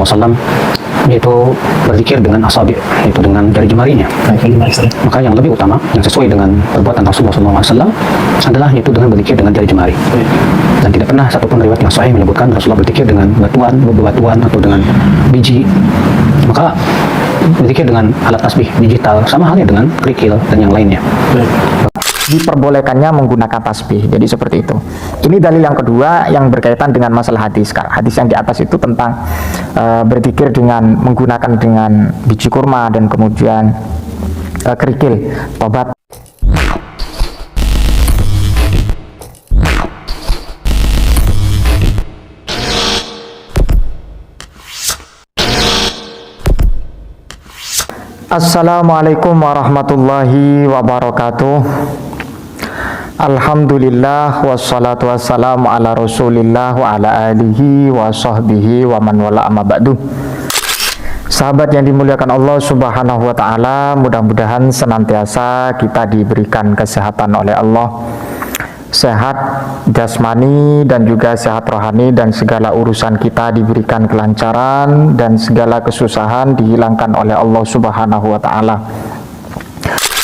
SAW, yaitu berzikir dengan asabi, yaitu dengan jari jemarinya. Maka yang lebih utama, yang sesuai dengan perbuatan Rasulullah SAW adalah yaitu dengan berzikir dengan jari jemari. Dan tidak pernah satupun riwayat yang sahih menyebutkan Rasulullah berzikir dengan bebatuan atau dengan biji. Maka berzikir dengan alat tasbih digital sama halnya dengan kerikil dan yang lainnya. Diperbolehkannya menggunakan tasbih. Jadi seperti itu. Ini dalil yang kedua yang berkaitan dengan masalah hadis. Hadis yang di atas itu tentang berzikir dengan menggunakan dengan biji kurma dan kemudian kerikil, tobat. Assalamualaikum warahmatullahi wabarakatuh. Alhamdulillah wassalatu wassalamu ala rasulillah wa ala alihi wa sahbihi wa man wala amma ba'du. Sahabat yang dimuliakan Allah subhanahu wa ta'ala, mudah-mudahan senantiasa kita diberikan kesehatan oleh Allah, sehat jasmani dan juga sehat rohani, dan segala urusan kita diberikan kelancaran dan segala kesusahan dihilangkan oleh Allah subhanahu wa ta'ala.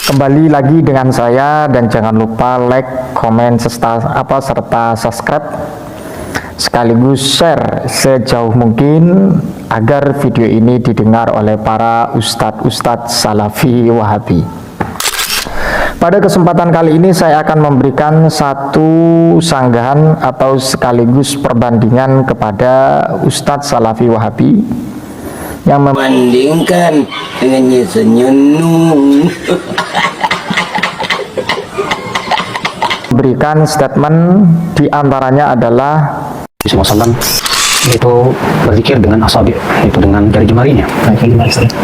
Kembali lagi dengan saya, dan jangan lupa like, komen, serta subscribe, sekaligus share sejauh mungkin agar video ini didengar oleh para ustadz salafi wahabi. Pada kesempatan kali ini saya akan memberikan satu sanggahan atau sekaligus perbandingan kepada ustadz salafi wahabi yang membandingkan dengan Yesenyenung. Berikan statement diantaranya adalah SAW, yaitu berzikir dengan asabi, yaitu dengan jari jemarinya.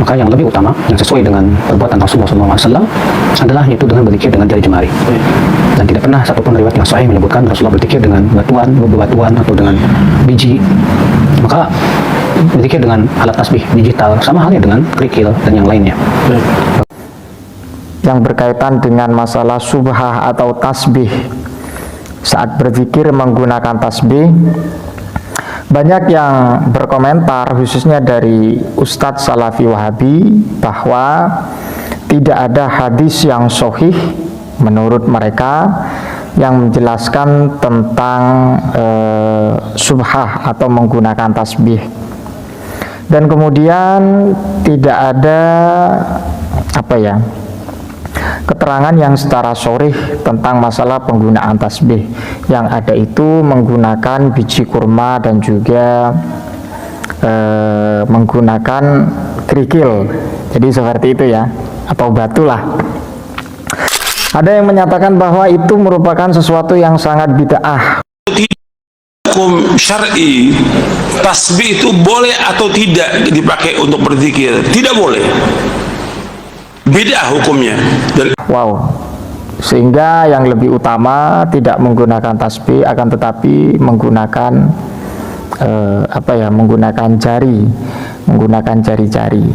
Maka yang lebih utama, yang sesuai dengan perbuatan Rasulullah SAW adalah yaitu dengan berzikir dengan jari jemari. Dan tidak pernah satupun riwayat yang sahih menyebutkan Rasulullah berzikir dengan bebatuan atau dengan biji. Maka berzikir dengan alat tasbih digital sama halnya dengan kerikil dan yang lainnya. Yang berkaitan dengan masalah subhah atau tasbih, saat berzikir menggunakan tasbih, banyak yang berkomentar khususnya dari Ustadz Salafi Wahabi bahwa tidak ada hadis yang sahih menurut mereka yang menjelaskan tentang subhah atau menggunakan tasbih. Dan kemudian tidak ada keterangan yang secara sharih tentang masalah penggunaan tasbih. Yang ada itu menggunakan biji kurma dan juga menggunakan kerikil. Jadi seperti itu ya, atau batu lah. Ada yang menyatakan bahwa itu merupakan sesuatu yang sangat bid'ah. Hukum syar'i, tasbih itu boleh atau tidak dipakai untuk berzikir? Tidak boleh. Beda hukumnya. Wow. Sehingga yang lebih utama tidak menggunakan tasbih, akan tetapi menggunakan menggunakan jari-jari.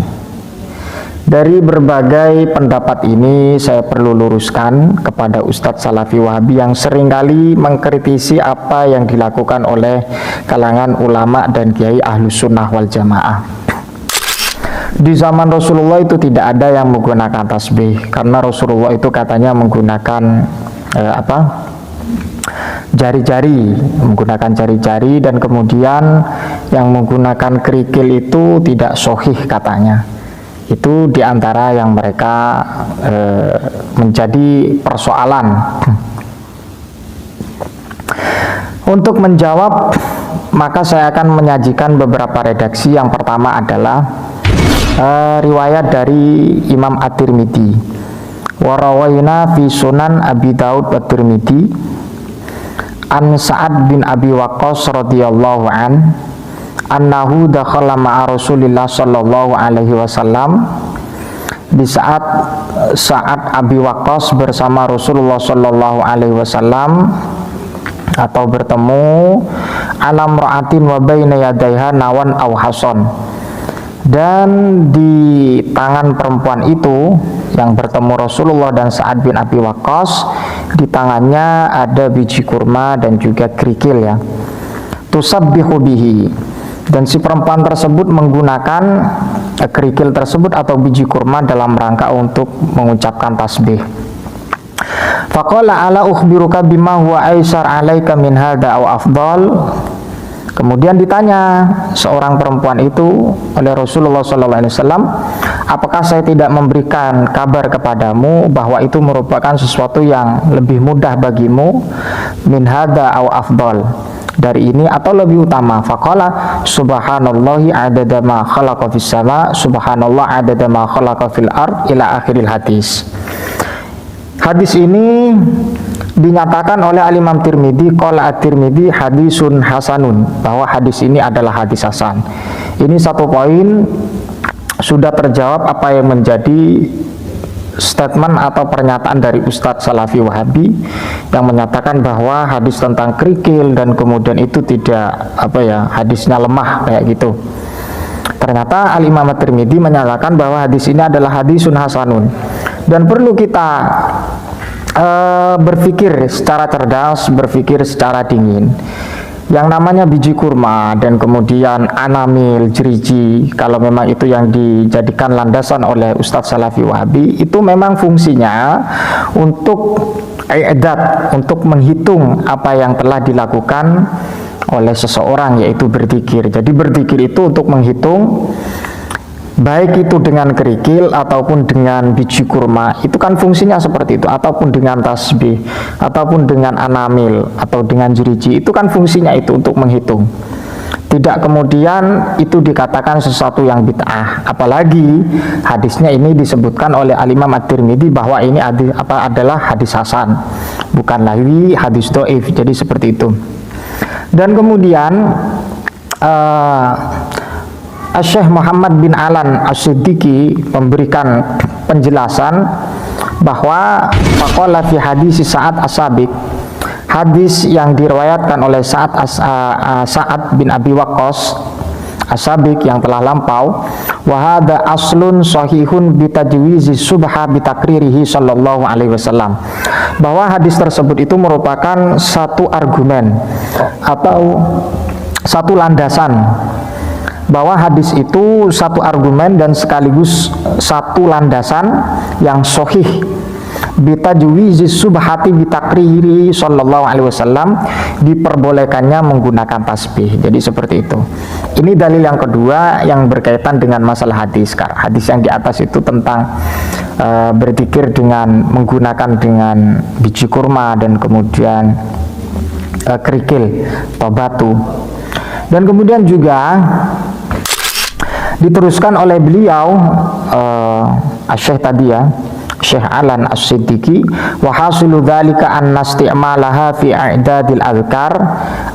Dari berbagai pendapat ini saya perlu luruskan kepada Ustadz Salafi Wahabi yang seringkali mengkritisi apa yang dilakukan oleh kalangan ulama dan kiai Ahlus Sunnah wal Jamaah. Di zaman Rasulullah itu tidak ada yang menggunakan tasbih, karena Rasulullah itu katanya menggunakan menggunakan jari-jari, dan kemudian yang menggunakan kerikil itu tidak sahih katanya. Itu diantara yang mereka menjadi persoalan. Untuk menjawab, maka saya akan menyajikan beberapa redaksi. Yang pertama adalah riwayat dari Imam At-Tirmidzi. Warawayna fi Sunan Abi Daud At-Tirmidzi an Sa'ad bin Abi Waqqas radhiyallahu an annahu dakhala ma'a Rasulillah sallallahu alaihi wasallam. Di saat Sa'ad Abi Waqqas bersama Rasulullah sallallahu alaihi wasallam atau bertemu alam ra'atin wa baina yadaiha nawan aw hason, dan di tangan perempuan itu yang bertemu Rasulullah dan Sa'ad bin Abi Waqqas, di tangannya ada biji kurma dan juga kerikil ya. Tusabbihu bihi, Dan si perempuan tersebut menggunakan kerikil tersebut atau biji kurma dalam rangka untuk mengucapkan tasbih. Faqala ala ukhbiruka bima huwa aisar alaika min hadza aw afdal. Kemudian ditanya seorang perempuan itu oleh Rasulullah SAW, apakah saya tidak memberikan kabar kepadamu bahwa itu merupakan sesuatu yang lebih mudah bagimu, min hadza aw afdal, dari ini atau lebih utama. Faqala subhanallahi adada ma khalaqa fis sama, subhanallah adada ma khalaqa fil ard, ila akhiril hadis. Hadis ini dinyatakan oleh Al-Imam Tirmidzi, qala at-Tirmidzi hadisun hasanun, bahwa hadis ini adalah hadis hasan. Ini satu poin sudah terjawab apa yang menjadi statement atau pernyataan dari Ustadz Salafi Wahabi yang menyatakan bahwa hadis tentang kerikil dan kemudian itu tidak hadisnya lemah kayak gitu. Ternyata Al-Imam Tirmidzi menyatakan bahwa hadis ini adalah hadisun hasanun, dan perlu kita berpikir secara cerdas, berpikir secara dingin. Yang namanya biji kurma dan kemudian anamil, jeriji, kalau memang itu yang dijadikan landasan oleh Ustadz Salafi Wahabi, itu memang fungsinya untuk i'dad, untuk menghitung apa yang telah dilakukan oleh seseorang, yaitu berzikir. Jadi berzikir itu untuk menghitung, baik itu dengan kerikil ataupun dengan biji kurma, itu kan fungsinya seperti itu, ataupun dengan tasbih, ataupun dengan anamil atau dengan jeriji, itu kan fungsinya itu untuk menghitung. Tidak kemudian itu dikatakan sesuatu yang bid'ah. Apalagi hadisnya ini disebutkan oleh Al-Imam At-Tirmidzi bahwa ini adalah hadis hasan, bukan lagi hadis dhaif. Jadi seperti itu. Dan kemudian Syekh Muhammad bin Alan As-Siddiqi memberikan penjelasan bahwa faqala fi hadis Sa'ad As-Sabiq, hadis yang diriwayatkan oleh Sa'ad bin Abi Waqqas As-Sabiq yang telah lampau, wa hadza aslun sahihun bi tajwizi subha bi takririhi sallallahu alaihi wasallam, bahwa hadis tersebut itu merupakan satu argumen atau satu landasan, bahwa hadis itu satu argumen dan sekaligus satu landasan yang sahih bitajwizi subhati bitakriri sallallahu alaihi wasallam, diperbolehkannya menggunakan tasbih. Jadi seperti itu. Ini dalil yang kedua yang berkaitan dengan masalah hadis. Hadis yang di atas itu tentang berzikir dengan menggunakan dengan biji kurma dan kemudian kerikil atau batu. Dan kemudian juga diteruskan oleh beliau Syekh tadi ya, Syekh Alan As-Siddiqi, wa hasilu dzalika an nasti'malaha fi i'dadil adhkar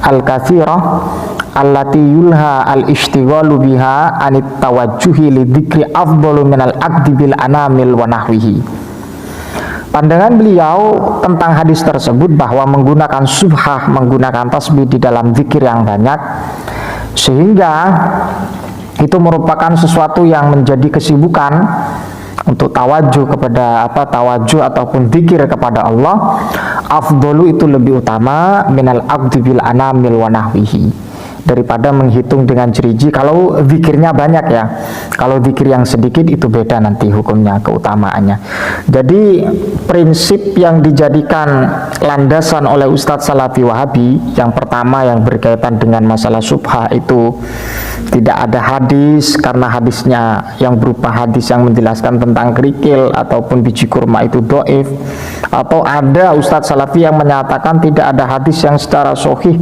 al-katsirah allati yulha al-ishtighalu biha anit tawajjuhi li dzikri afdalu minal aqdi bil anamil wa nahwihi. Pandangan beliau tentang hadis tersebut bahwa menggunakan subhah, menggunakan tasbih di dalam zikir yang banyak, sehingga itu merupakan sesuatu yang menjadi kesibukan untuk tawajuh kepada tawajuh ataupun zikir kepada Allah, afdalu itu lebih utama minal aqdi bil anamil wa nahwihi, daripada menghitung dengan jeriji kalau zikirnya banyak ya. Kalau zikir yang sedikit itu beda nanti hukumnya, keutamaannya. Jadi prinsip yang dijadikan landasan oleh Ustadz Salafi Wahabi yang pertama yang berkaitan dengan masalah subhah itu tidak ada hadis, karena hadisnya yang berupa hadis yang menjelaskan tentang kerikil ataupun biji kurma itu dhaif, atau ada Ustadz Salafi yang menyatakan tidak ada hadis yang secara sahih.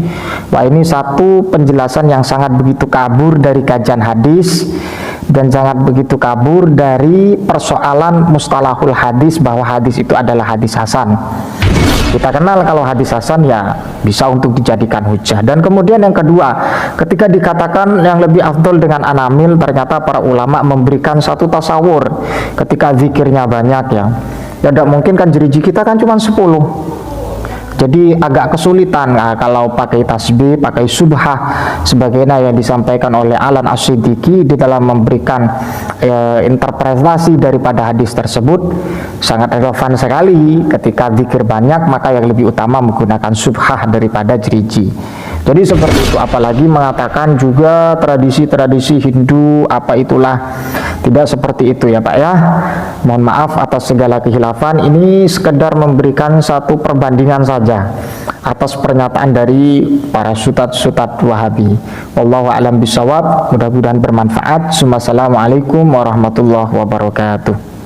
Wah, ini satu penjelasan yang sangat begitu kabur dari kajian hadis dan sangat begitu kabur dari persoalan mustalahul hadis, bahwa hadis itu adalah hadis hasan. Kita kenal kalau hadis hasan ya bisa untuk dijadikan hujah. Dan kemudian yang kedua, ketika dikatakan yang lebih afdol dengan anamil, ternyata para ulama memberikan satu tasawur ketika zikirnya banyak ya tidak mungkin kan jeriji kita kan cuma 10. Jadi agak kesulitan kalau pakai tasbih, pakai subhah sebagaimana yang disampaikan oleh Alan As-Siddiqi di dalam memberikan interpretasi daripada hadis tersebut. Sangat relevan sekali ketika zikir banyak, maka yang lebih utama menggunakan subhah daripada jeriji. Jadi seperti itu, apalagi mengatakan juga tradisi-tradisi Hindu apa itulah, tidak seperti itu ya Pak ya. Mohon maaf atas segala kehilafan, ini sekedar memberikan satu perbandingan saja atas pernyataan dari para sutat-sutat Wahabi. Wallahu a'lam bishawab, mudah-mudahan bermanfaat. Assalamualaikum warahmatullahi wabarakatuh.